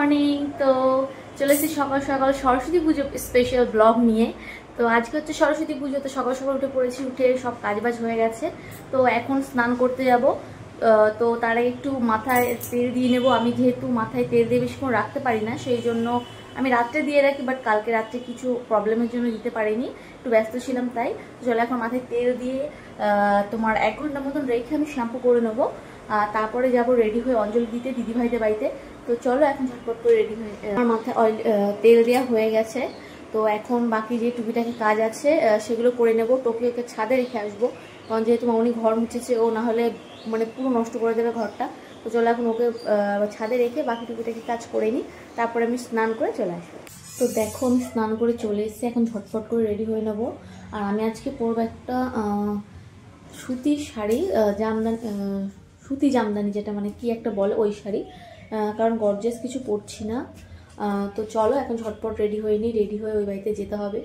Morning. তো চলে এসেছি সকাল সকাল সরস্বতী পুজো স্পেশাল ব্লগ নিয়ে। তো আজকে হচ্ছে সরস্বতী পুজো, তো সকাল সকাল উঠে পড়েছি, উঠে সব কাজবাজ হয়ে গেছে। তো এখন স্নান করতে যাব। তো তারা একটু মাথায় তেল দিয়ে নেব। আমি যেহেতু মাথায় তেল দিয়ে বেশিক্ষণ রাখতে পারি না, সেই জন্য আমি রাত্রে দিয়ে রাখি, বাট কালকে রাত্রে কিছু প্রবলেমের জন্য দিতে পারিনি, একটু ব্যস্ত ছিলাম। তাই চলো এখন মাথায় তেল দিয়ে তোমার 1 ঘন্টার মতন রেখে আমি শ্যাম্পু করে নেবো। তারপরে যাব রেডি হয়ে অঞ্জলি দিতে দিদিভাইদের বাড়িতে। তো চলো এখন ঝটপট করে রেডি হয়ে, আমার মাথায় তেল দেওয়া হয়ে গেছে। তো এখন বাকি যে টুকিটাকি কাজ আছে সেগুলো করে নেব। টোকিওকে ছাদে রেখে আসবো, কারণ যেহেতু মামনি ঘর মুছেছে, ও না হলে মানে পুরো নষ্ট করে দেবে ঘরটা। তো চলো এখন ওকে ছাদে রেখে বাকি টুকিটাকি কাজ করে নিই, তারপরে আমি স্নান করে চলে আসবো। তো দেখো আমি স্নান করে চলে এসেছি, এখন ঝটপট করে রেডি হয়ে নেবো। আর আমি আজকে পরবো একটা সুতির শাড়ি, সুতি জামদানি, যেটা মানে কি একটা বলে ওই শাড়ি, কারণ গর্জিয়াস কিছু পরছি না। তো চলো এখন ঝটপট রেডি হয়ে নিই, রেডি হয়ে ওই বাড়িতে যেতে হবে।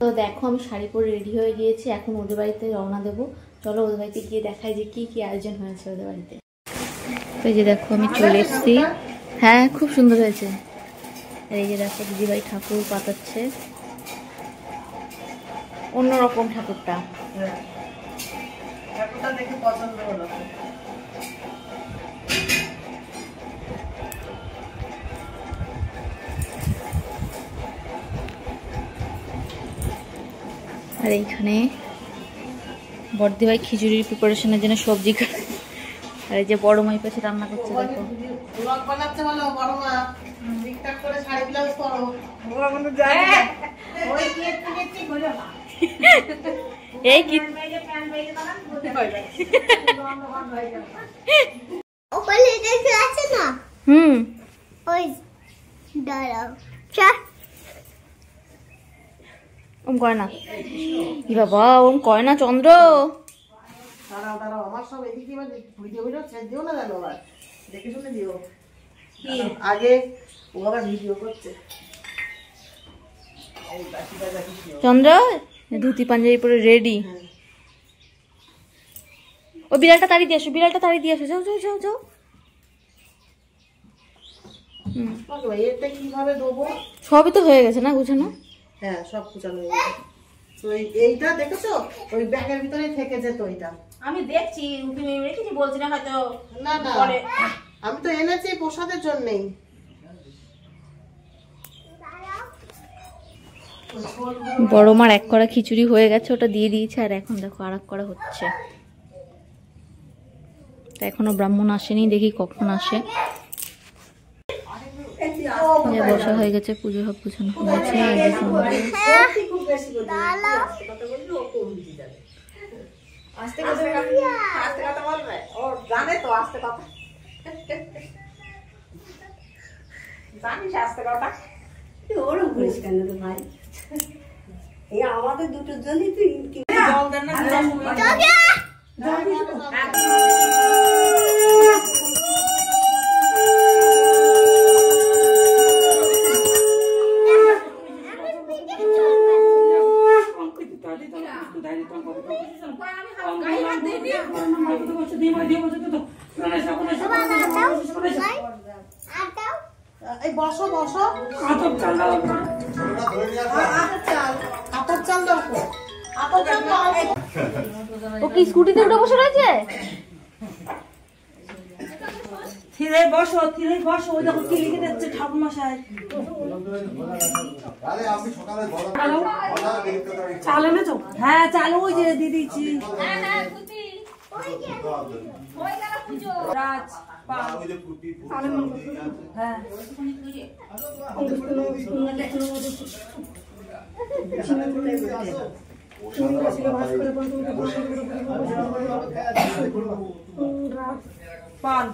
তো দেখো আমি শাড়ি পরে রেডি হয়ে গিয়েছি, এখন ওদের বাড়িতে রওনা দেবো। চলো ওদের বাড়িতে গিয়ে দেখাই যে কি কি আয়োজন হয়েছে ওদের বাড়িতে। তো এই যে দেখো আমি চলে এসেছি। হ্যাঁ খুব সুন্দর হয়েছে। এই যে দেখো দিদিভাই ঠাকুর পাতাচ্ছে, অন্যরকম ঠাকুরটা। দেখে পছন্দ হলো। আর এইখানে বড়দিভাই খিচুড়ির প্রিপারেশনের জন্য সবজি, আর এই যে বড় মাই পাশে রান্না করছে। দেখো এই কি ওম করে না, ই বাবা ওম করে না চন্দ্র। আমার সব এদিকে ভিডিও দিও না, জানো দেখে শুনে দিও। আগে ও আবার ভিডিও করছে। চন্দ্র ধুতি পাঞ্জাবি পরে রেডি। ও বিড়ালটা তাড়ি দিয়ে আসো, বিড়ালটা তাড়ি দিয়ে আসো, যাও যাও যাও যাও। সবই তো হয়ে গেছে না গুছানো? হ্যাঁ সব গুছানো হয়ে গেছে। তো এইটা দেখেছো ওই ব্যাগের ভিতরেই থেকে যেত। ওইটা আমি দেখছি, তুমি রেখেছি বলছি না হয়তো। না না আমি তো এনেছি প্রসাদের জন্যই। বড় মার 1 কড়া খিচুড়ি হয়ে গেছে, ওটা দিয়ে দিয়েছে। আর এখন দেখো আর 1 কড়া হচ্ছে। তো এখনো ব্রাহ্মণ আসেনি, দেখি কখন আসে। বসা হয়ে গেছে, পুজো সব গুছানো হয়েছে। আমাদের দুটোর জন্যই তুই বসো বসো। আতপ চাল দাও, আতপ চাল দাও। ও কি স্কুটিতে উঠে বসে রয়েছে? থিরে বসো, থিরে বসো। ওই দেখো কি লিখে দিচ্ছে ঠাকুর মশাই। চাল এনেছো? হ্যাঁ চাল ওই যে দিয়ে দিচ্ছি। রাজ হ্যাঁ পান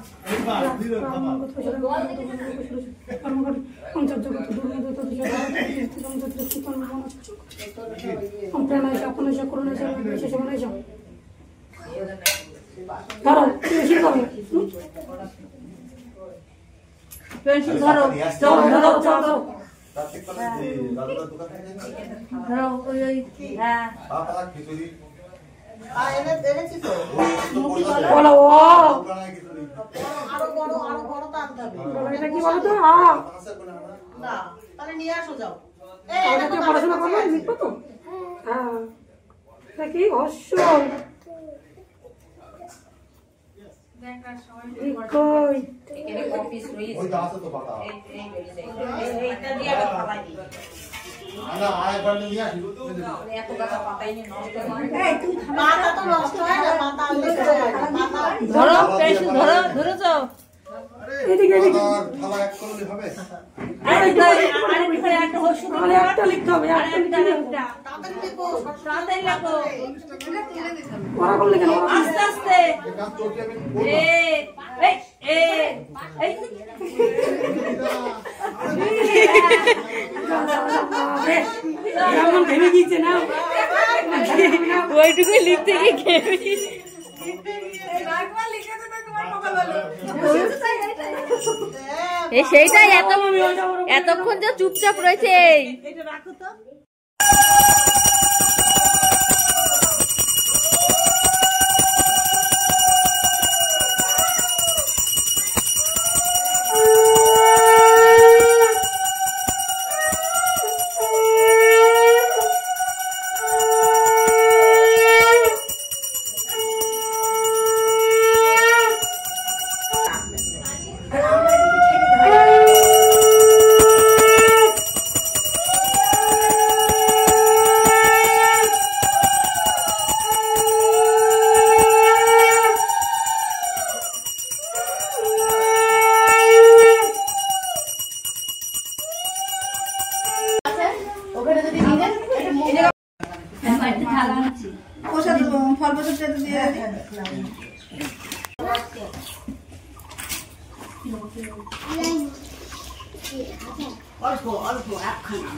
পেন্সিল ধরো, ধরো ধরো ধরো ওই হ্যাঁ এনেছি তো বলো ও আরো বড় তো আনতে হবে এটা কি বলো তো না তাহলে নিয়ে আসো যাও পড়াশোনা করবো লিখবো তো হ্যাঁ এটা কি অসল কই ধরো ধরো ধরো যাও এদিকে এদিকে থালা এক করলে হবে তাহলে একটা লিখতে হবে ওরা করলে কেন আস্তে আস্তে এই কাজ চলছে আমি এমন ভেবে গিয়েছে না ওইটুকুই লিখতে গিয়ে ঘেমে সেইটাই এতক্ষণ যা চুপচাপ রয়েছে অল্প অল্প একখানা